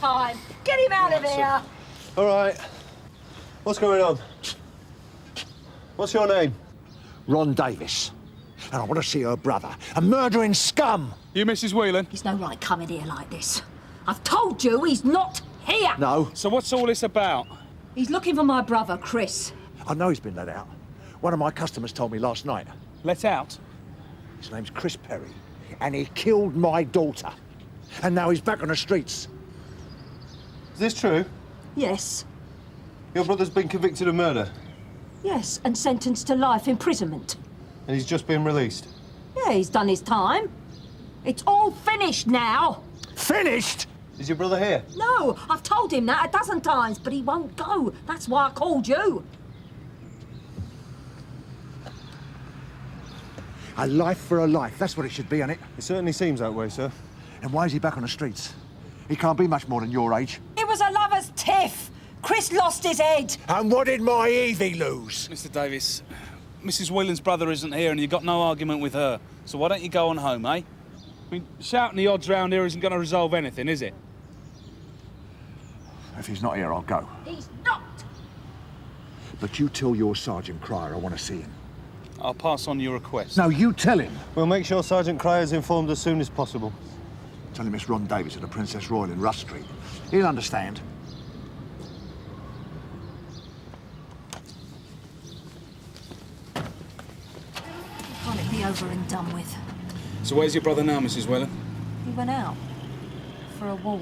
time. Get him out of here. All right. What's going on? What's your name? Ron Davis. And I want to see her brother, a murdering scum. You Mrs. Whelan? He's no right coming here like this. I've told you he's not here. No. So what's all this about? He's looking for my brother, Chris. I know he's been let out. One of my customers told me last night. Let out? His name's Chris Parry, and he killed my daughter. And now he's back on the streets. Is this true? Yes. Your brother's been convicted of murder? Yes, and sentenced to life imprisonment. And he's just been released? Yeah, he's done his time. It's all finished now. Finished? Is your brother here? No, I've told him that a dozen times, but he won't go. That's why I called you. A life for a life. That's what it should be, ain't it? It certainly seems that way, sir. And why is he back on the streets? He can't be much more than your age. It was a lover's tiff. Chris lost his head. And what did my Evie lose? Mr. Davis, Mrs. Whelan's brother isn't here and you've got no argument with her. So why don't you go on home, eh? I mean, shouting the odds round here isn't going to resolve anything, is it? If he's not here, I'll go. He's not. But you tell your Sergeant Cryer I want to see him. I'll pass on your request. No, you tell him. We'll make sure Sergeant Cryer's informed as soon as possible. Tell him it's Ron Davis at the Princess Royal in Russ Street. He'll understand. Can't it be over and done with? So where's your brother now, Mrs. Whelan? He went out for a walk.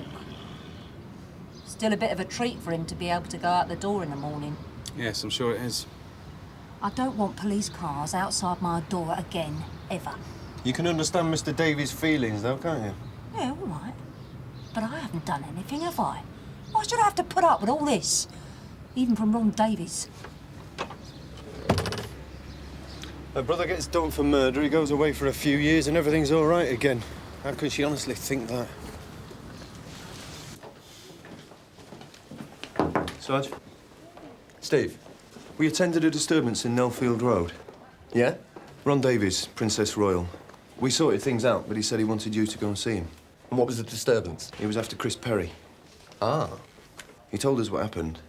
Still a bit of a treat for him to be able to go out the door in the morning. Yes, I'm sure it is. I don't want police cars outside my door again, ever. You can understand Mr. Davies' feelings, though, can't you? Yeah, all right. But I haven't done anything, have I? Why should I have to put up with all this? Even from Ron Davies. Her brother gets done for murder, he goes away for a few years and everything's all right again. How can she honestly think that? Sarge? Steve? We attended a disturbance in Nellfield Road. Yeah? Ron Davies, Princess Royal. We sorted things out, but he said he wanted you to go and see him. And what was the disturbance? He was after Chris Parry. Ah. He told us what happened.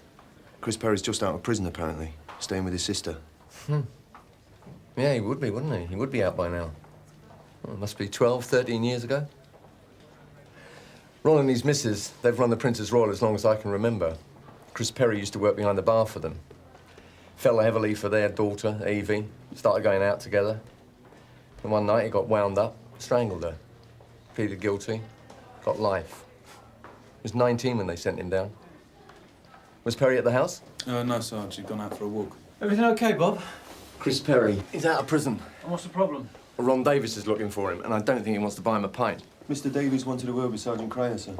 Chris Parry's just out of prison, apparently, staying with his sister. Yeah, he would be, wouldn't he? He would be out by now. Well, it must be 12, 13 years ago. Ron and his missus, they've run the Princess Royal as long as I can remember. Chris Parry used to work behind the bar for them. Fell heavily for their daughter, Evie. Started going out together. And one night he got wound up, strangled her. Pleaded guilty, got life. He was 19 when they sent him down. Was Parry at the house? No, Sarge. He'd gone out for a walk. Everything okay, Bob? Chris Parry. He's out of prison. And what's the problem? Ron Davis is looking for him, and I don't think he wants to buy him a pint. Mr. Davies wanted a word with Sergeant Cryer, sir.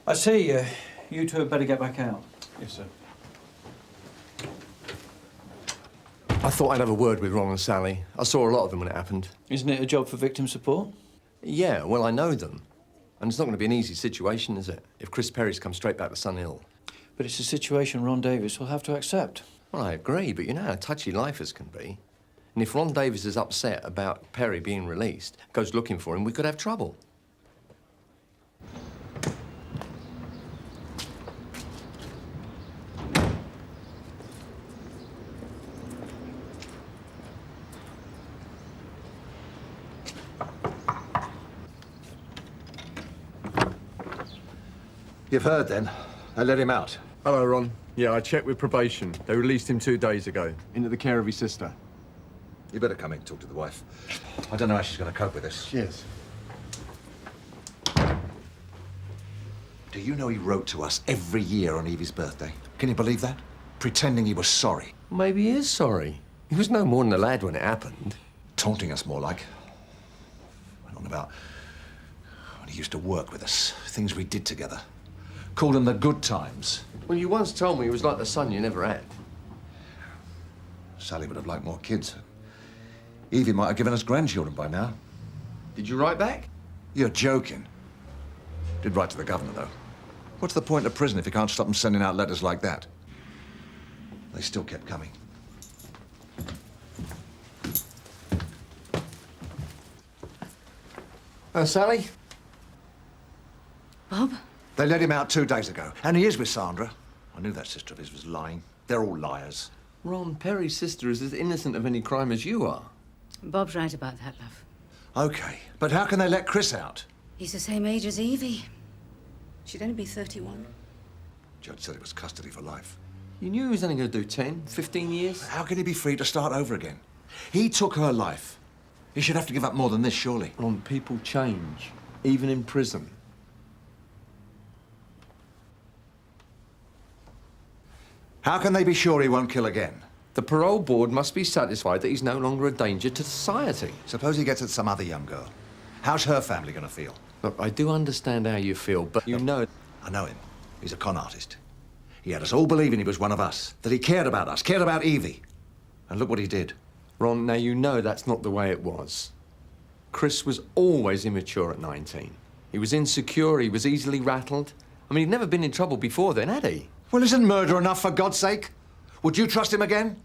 I see. You two had better get back out. Yes, sir. I thought I'd have a word with Ron and Sally. I saw a lot of them when it happened. Isn't it a job for victim support? Yeah, well, I know them. And it's not going to be an easy situation, is it? If Chris Parry's come straight back to Sun Hill. But it's a situation Ron Davis will have to accept. Well, I agree, but you know how touchy life as can be. And if Ron Davis is upset about Parry being released, goes looking for him, we could have trouble. You've heard, then. I let him out. Hello, Ron. Yeah, I checked with probation. They released him 2 days ago, into the care of his sister. You better come in and talk to the wife. I don't know how she's going to cope with this. Yes. Do you know he wrote to us every year on Evie's birthday? Can you believe that? Pretending he was sorry. Maybe he is sorry. He was no more than a lad when it happened. Taunting us more like. Went on about when he used to work with us, things we did together. Called them the good times. Well, you once told me he was like the son you never had. Sally would have liked more kids. Evie might have given us grandchildren by now. Did you write back? You're joking. Did write to the governor, though. What's the point of prison if you can't stop them sending out letters like that? They still kept coming. Sally? Bob? They let him out 2 days ago, and he is with Sandra. I knew that sister of his was lying. They're all liars. Ron, Perry's sister is as innocent of any crime as you are. Bob's right about that, love. Okay, but how can they let Chris out? He's the same age as Evie. She'd only be 31. Judge said it was custody for life. You knew he was only going to do 10, 15 years? How can he be free to start over again? He took her life. He should have to give up more than this, surely. Ron, people change, even in prison. How can they be sure he won't kill again? The parole board must be satisfied that he's no longer a danger to society. Suppose he gets at some other young girl. How's her family going to feel? Look, I do understand how you feel, but you know... I know him. He's a con artist. He had us all believing he was one of us, that he cared about us, cared about Evie. And look what he did. Ron, now you know that's not the way it was. Chris was always immature at 19. He was insecure, he was easily rattled. I mean, he'd never been in trouble before then, had he? Well, isn't murder enough, for God's sake? Would you trust him again?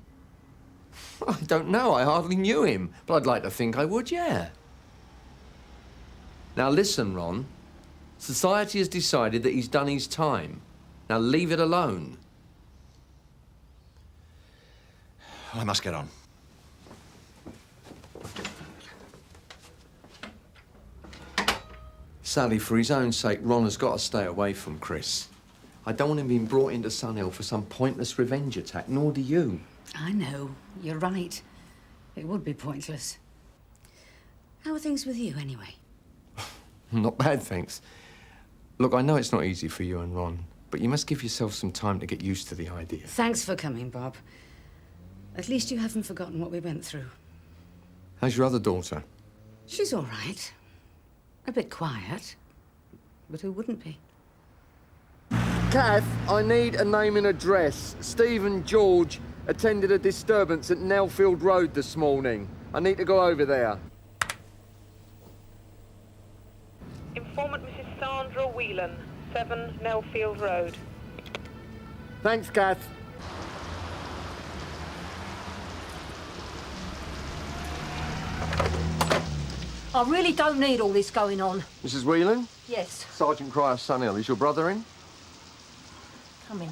I don't know, I hardly knew him, but I'd like to think I would, yeah. Now listen, Ron. Society has decided that he's done his time. Now leave it alone. I must get on. Sally, for his own sake, Ron has got to stay away from Chris. I don't want him being brought into Scannell for some pointless revenge attack, nor do you. I know. You're right. It would be pointless. How are things with you, anyway? Not bad, thanks. Look, I know it's not easy for you and Ron, but you must give yourself some time to get used to the idea. Thanks for coming, Bob. At least you haven't forgotten what we went through. How's your other daughter? She's all right. A bit quiet, but who wouldn't be? Kath, I need a name and address. Stephen George attended a disturbance at Nellfield Road this morning. I need to go over there. Informant Mrs. Sandra Whelan, 7 Nellfield Road. Thanks, Kath. I really don't need all this going on. Mrs. Whelan? Yes, Sergeant Cryer Scannell. Is your brother in? come in.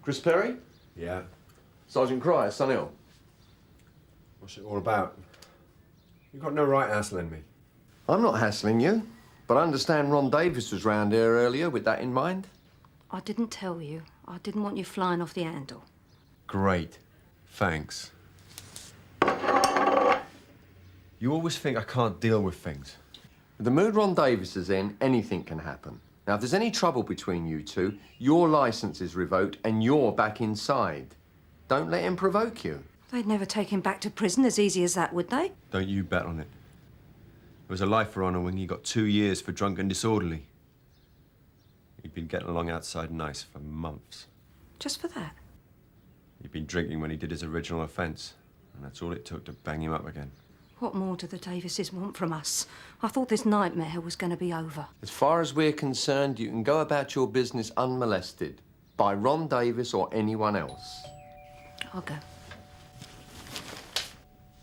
Chris Perry? Yeah. Sergeant Cryer Scannell. What's it all about? You've got no right hassling me. I'm not hassling you, but I understand Ron Davis was round here earlier with that in mind. I didn't tell you. I didn't want you flying off the handle. Great. Thanks. You always think I can't deal with things. With the mood Ron Davis is in, anything can happen. Now, if there's any trouble between you two, your licence is revoked and you're back inside. Don't let him provoke you. They'd never take him back to prison as easy as that, would they? Don't you bet on it. It was a life for honour when he got 2 years for drunk and disorderly. He'd been getting along outside nice for months. Just for that? He'd been drinking when he did his original offence, and that's all it took to bang him up again. What more do the Davises want from us? I thought this nightmare was going to be over. As far as we're concerned, you can go about your business unmolested by Ron Davis or anyone else. I'll go.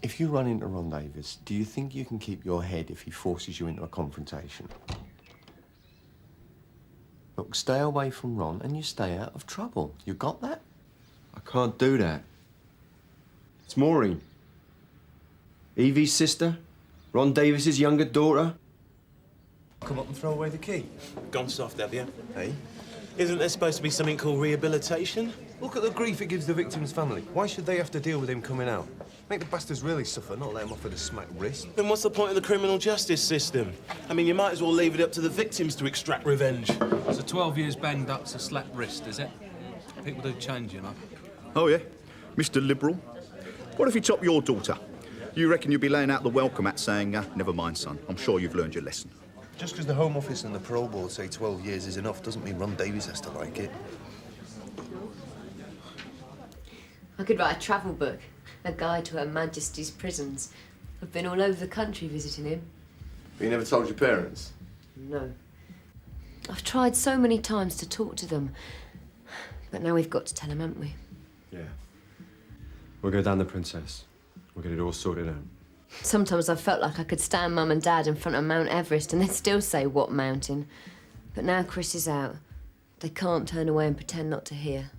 If you run into Ron Davis, do you think you can keep your head if he forces you into a confrontation? Look, stay away from Ron and you stay out of trouble. You got that? I can't do that. It's Maureen. Evie's sister, Ron Davis's younger daughter. Come up and throw away the key. Gone soft, have you? Hey? Isn't there supposed to be something called rehabilitation? Look at the grief it gives the victim's family. Why should they have to deal with him coming out? Make the bastards really suffer, not let him off with a smack wrist. Then what's the point of the criminal justice system? I mean, you might as well leave it up to the victims to extract revenge. So 12 years banged up's a slapped wrist, is it? People do change, you know. Oh, yeah? Mr. Liberal? What if you top your daughter? You reckon you'll be laying out the welcome at saying, never mind, son, I'm sure you've learned your lesson. Just because the Home Office and the Parole Board say 12 years is enough doesn't mean Ron Davies has to like it. I could write a travel book, a guide to Her Majesty's prisons. I've been all over the country visiting him. You never told your parents? No. I've tried so many times to talk to them, But now we've got to tell him, haven't we? Yeah. We'll go down the Princess. We'll get it all sorted out. Sometimes I felt like I could stand Mum and Dad in front of Mount Everest and they'd still say, what mountain? But now Chris is out. They can't turn away and pretend not to hear.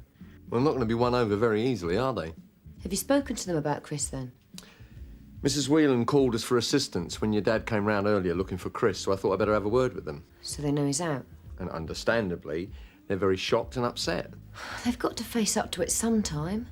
Well, not going to be won over very easily, are they? Have you spoken to them about Chris, then? Mrs. Whelan called us for assistance when your dad came round earlier looking for Chris, so I thought I'd better have a word with them. So they know he's out? And understandably, they're very shocked and upset. They've got to face up to it sometime.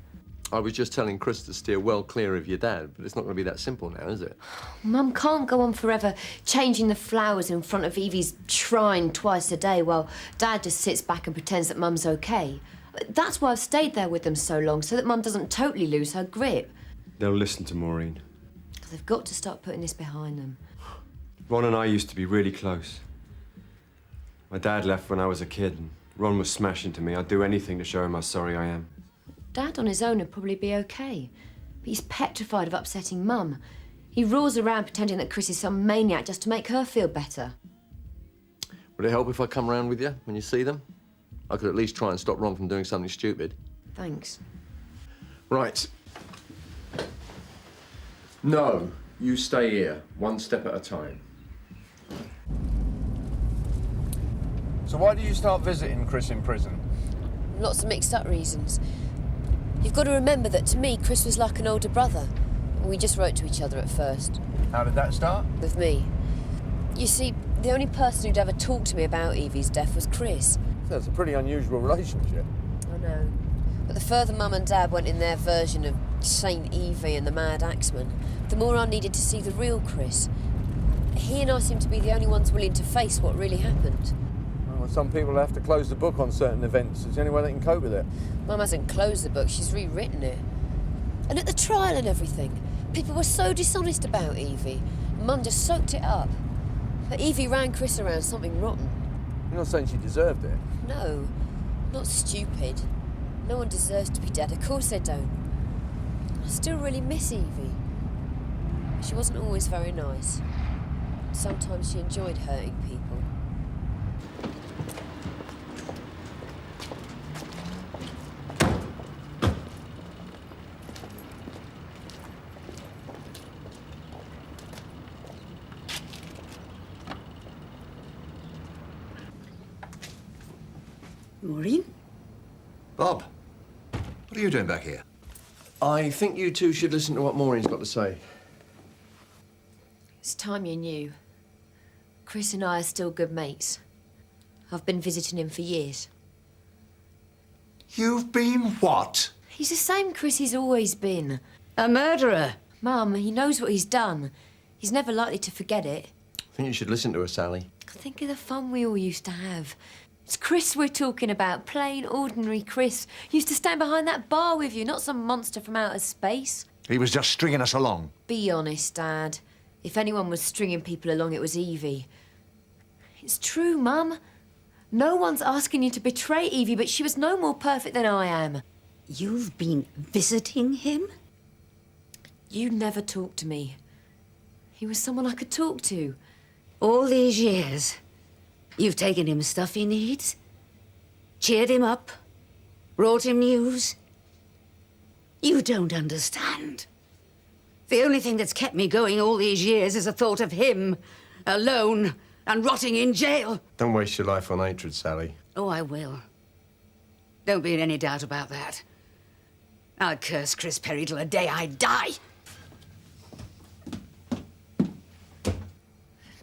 I was just telling Chris to steer well clear of your dad, but it's not going to be that simple now, is it? Mum can't go on forever changing the flowers in front of Evie's shrine twice a day while Dad just sits back and pretends that Mum's okay. That's why I've stayed there with them so long, so that Mum doesn't totally lose her grip. They'll listen to Maureen. They've got to start putting this behind them. Ron and I used to be really close. My dad left when I was a kid, and Ron was smashing to me. I'd do anything to show him how sorry I am. Dad on his own would probably be okay, but he's petrified of upsetting Mum. He roars around pretending that Chris is some maniac just to make her feel better. Would it help if I come round with you when you see them? I could at least try and stop Ron from doing something stupid. Thanks. Right. No, you stay here, one step at a time. So why do you start visiting Chris in prison? Lots of mixed up reasons. You've got to remember that to me, Chris was like an older brother. We just wrote to each other at first. How did that start? With me. You see, the only person who'd ever talked to me about Evie's death was Chris. That's a pretty unusual relationship. I know. But the further Mum and Dad went in their version of Saint Evie and the Mad Axeman, the more I needed to see the real Chris. He and I seemed to be the only ones willing to face what really happened. Well, some people have to close the book on certain events. It's the only way they can cope with it. Mum hasn't closed the book, she's rewritten it. And at the trial and everything, people were so dishonest about Evie. Mum just soaked it up. But Evie ran Chris around something rotten. You're not saying she deserved it? No, not stupid. No one deserves to be dead, of course they don't. I still really miss Evie. She wasn't always very nice. Sometimes she enjoyed hurting people. Maureen? Bob, what are you doing back here? I think you two should listen to what Maureen's got to say. It's time you knew. Chris and I are still good mates. I've been visiting him for years. You've been what? He's the same Chris he's always been. A murderer. Mum, he knows what he's done. He's never likely to forget it. I think you should listen to her, Sally. Think of the fun we all used to have. It's Chris we're talking about, plain, ordinary Chris. Used to stand behind that bar with you, not some monster from outer space. He was just stringing us along. Be honest, Dad. If anyone was stringing people along, it was Evie. It's true, Mum. No one's asking you to betray Evie, but she was no more perfect than I am. You've been visiting him? You never talked to me. He was someone I could talk to. All these years, you've taken him stuff he needs, cheered him up, brought him news. You don't understand. The only thing that's kept me going all these years is the thought of him, alone and rotting in jail. Don't waste your life on hatred, Sally. Oh, I will. Don't be in any doubt about that. I'll curse Chris Perry till the day I die.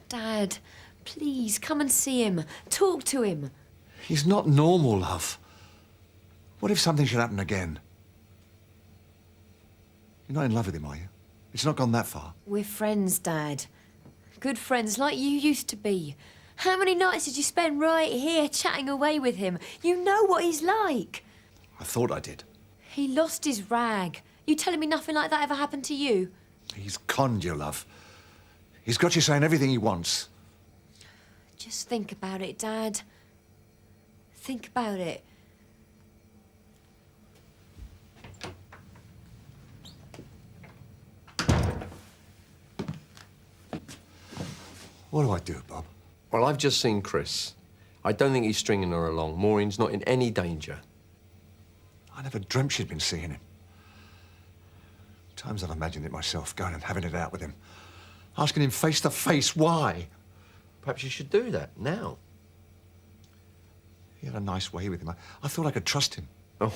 Dad, please, come and see him. Talk to him. He's not normal, love. What if something should happen again? You're not in love with him, are you? It's not gone that far. We're friends, Dad. Good friends, like you used to be. How many nights did you spend right here chatting away with him? You know what he's like. I thought I did. He lost his rag. You telling me nothing like that ever happened to you? He's conned you, love. He's got you saying everything he wants. Just think about it, Dad. Think about it. What do I do, Bob? Well, I've just seen Chris. I don't think he's stringing her along. Maureen's not in any danger. I never dreamt she'd been seeing him. Times I've imagined it myself, going and having it out with him. Asking him face to face why. Perhaps you should do that now. He had a nice way with him. I thought I could trust him. Oh,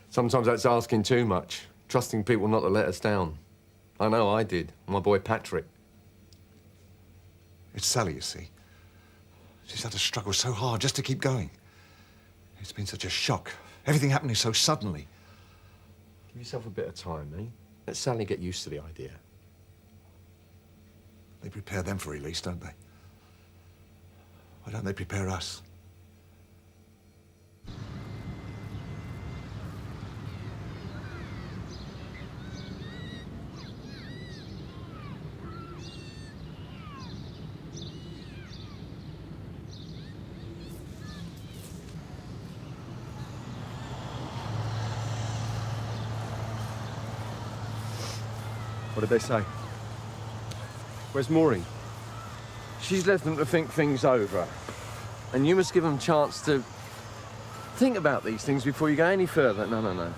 sometimes that's asking too much. Trusting people not to let us down. I know I did. My boy Patrick. It's Sally, you see. She's had to struggle so hard just to keep going. It's been such a shock. Everything happening so suddenly. Give yourself a bit of time, eh? Let Sally get used to the idea. They prepare them for release, don't they? Why don't they prepare us? What did they say? Where's Maureen? She's left them to think things over. And you must give them a chance to think about these things before you go any further. No.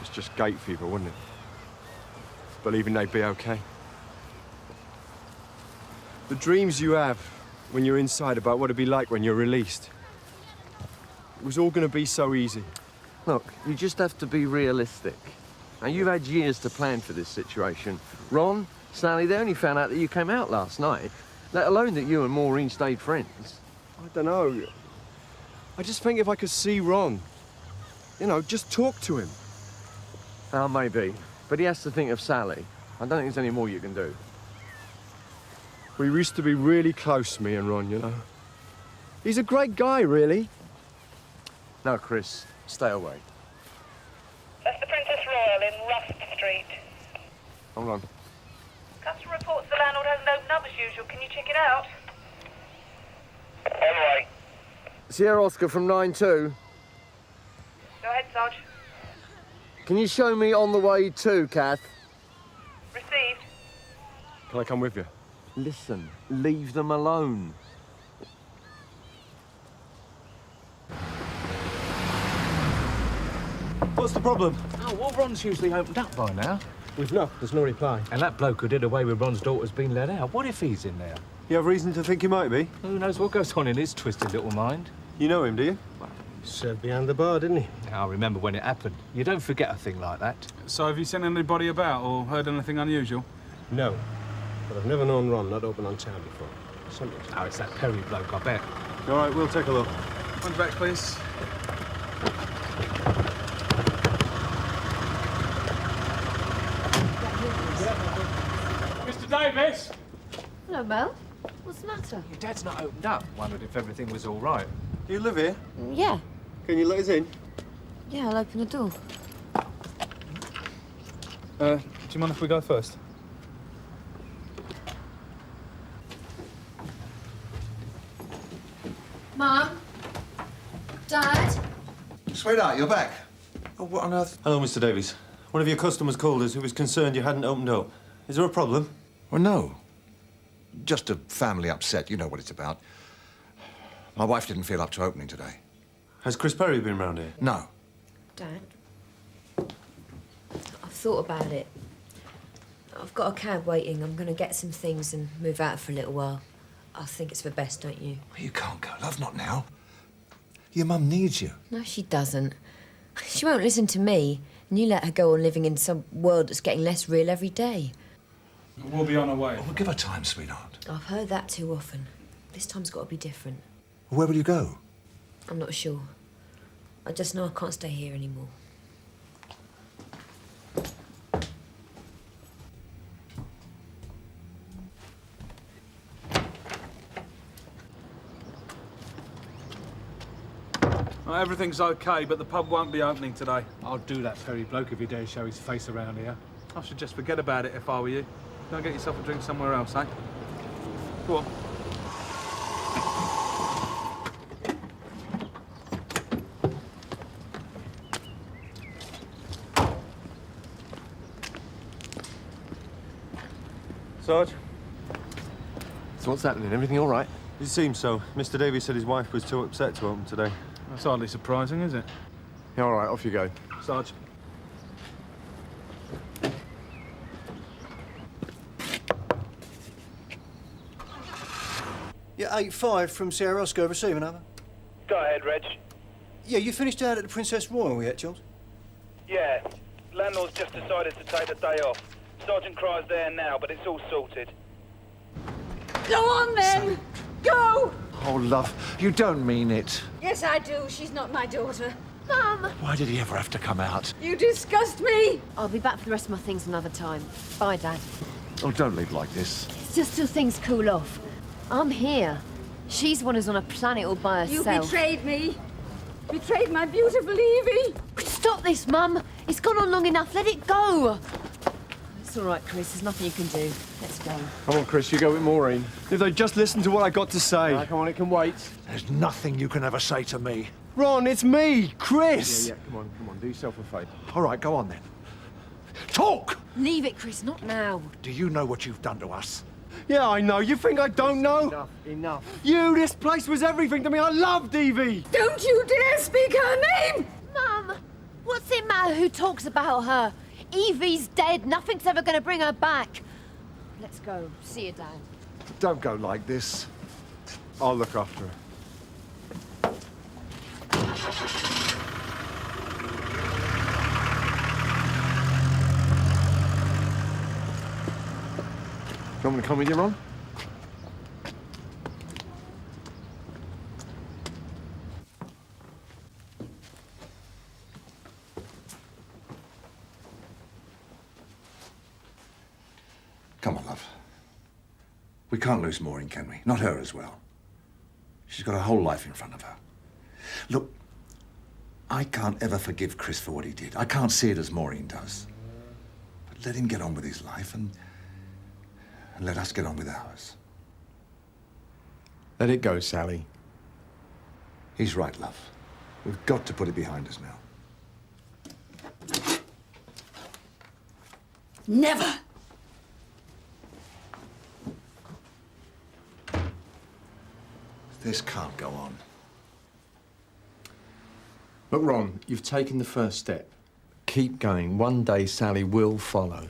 It's just gate fever, wouldn't it? Believing they'd be okay. The dreams you have when you're inside about what it'd be like when you're released. It was all going to be so easy. Look, you just have to be realistic. Now, you've had years to plan for this situation. Ron, Sally, they only found out that you came out last night, let alone that you and Maureen stayed friends. I don't know. I just think if I could see Ron, you know, just talk to him. Oh, maybe. But he has to think of Sally. I don't think there's any more you can do. We used to be really close, me and Ron, you know. He's a great guy, really. No, Chris, stay away. That's the Princess Royal in Rust Street. Hold on. Customer reports the landlord hasn't opened up as usual. Can you check it out? Anyway. Sierra Oscar from 9-2. Go ahead, Sarge. Can you show me on the way to, Kath? Received. Can I come with you? Listen, leave them alone. What's the problem? Oh, well, Ron's usually opened up by now. We've knocked. There's no reply. And that bloke who did away with Ron's daughter's been let out. What if he's in there? You have reason to think he might be? Who knows what goes on in his twisted little mind? You know him, do you? He served behind the bar, didn't he? I remember when it happened. You don't forget a thing like that. So have you seen anybody about or heard anything unusual? No. But I've never known Ron not open on town before. Something. Oh, it's that Perry bloke, I bet. All right, we'll take a look. One back, please. Mr. Davis! Hello, Mel. What's the matter? Your dad's not opened up. Wondered if everything was all right. Do you live here? Yeah. Can you let us in? Yeah, I'll open the door. Do you mind if we go first? Mum? Dad? Sweetheart, you're back. Oh, what on earth? Hello, Mr. Davies. One of your customers called us who was concerned you hadn't opened up. Is there a problem? Well, no. Just a family upset. You know what it's about. My wife didn't feel up to opening today. Has Chris Parry been round here? No. Dad? I've thought about it. I've got a cab waiting. I'm going to get some things and move out for a little while. I think it's for best, don't you? You can't go, love, not now. Your mum needs you. No, she doesn't. She won't listen to me, and you let her go on living in some world that's getting less real every day. We'll be on our way. Well, give her time, sweetheart. I've heard that too often. This time's got to be different. Where will you go? I'm not sure. I just know I can't stay here anymore. Well, everything's okay, but the pub won't be opening today. I'll do that Perry bloke if he dares show his face around here. I should just forget about it if I were you. Go and get yourself a drink somewhere else, eh? Go on. Sarge? So what's happening? Everything all right? It seems so. Mr. Davies said his wife was too upset to open today. That's hardly surprising, is it? Yeah, all right, off you go. Sarge. Yeah, 8-5 from Sarah Oscar receiving, over. Go ahead, Reg. Yeah, you finished out at the Princess Royal yet, Jules? Yeah, landlord's just decided to take the day off. Sergeant Cry's there now, but it's all sorted. Go on then! Go! Oh, love, you don't mean it. Yes, I do. She's not my daughter. Mum! Why did he ever have to come out? You disgust me! I'll be back for the rest of my things another time. Bye, Dad. Oh, don't leave like this. It's just till things cool off. I'm here. She's one who's on a planet all by You herself. betrayed me. Betrayed my beautiful Evie. Stop this, Mum. It's gone on long enough. Let it go. It's all right, Chris. There's nothing you can do. Let's go. Come on, Chris, you go with Maureen. If they just listen to what I got to say. Come on, it can wait. There's nothing you can ever say to me. Ron, it's me, Chris. Yeah, come on, do yourself a favour. All right, go on then. Talk! Leave it, Chris. Not now. Do you know what you've done to us? Yeah, I know. You think I don't know? Enough. This place was everything to me. I loved Evie. Don't you dare speak her name! Mum, what's it matter who talks about her? Evie's dead. Nothing's ever going to bring her back. Let's go. See you, Dad. Don't go like this. I'll look after her. Do you want me to come with you, Ron? Come on, love. We can't lose Maureen, can we? Not her as well. She's got a whole life in front of her. Look, I can't ever forgive Chris for what he did. I can't see it as Maureen does. But let him get on with his life and let us get on with ours. Let it go, Sally. He's right, love. We've got to put it behind us now. Never! This can't go on. Look, Ron, you've taken the first step. Keep going. One day Sally will follow.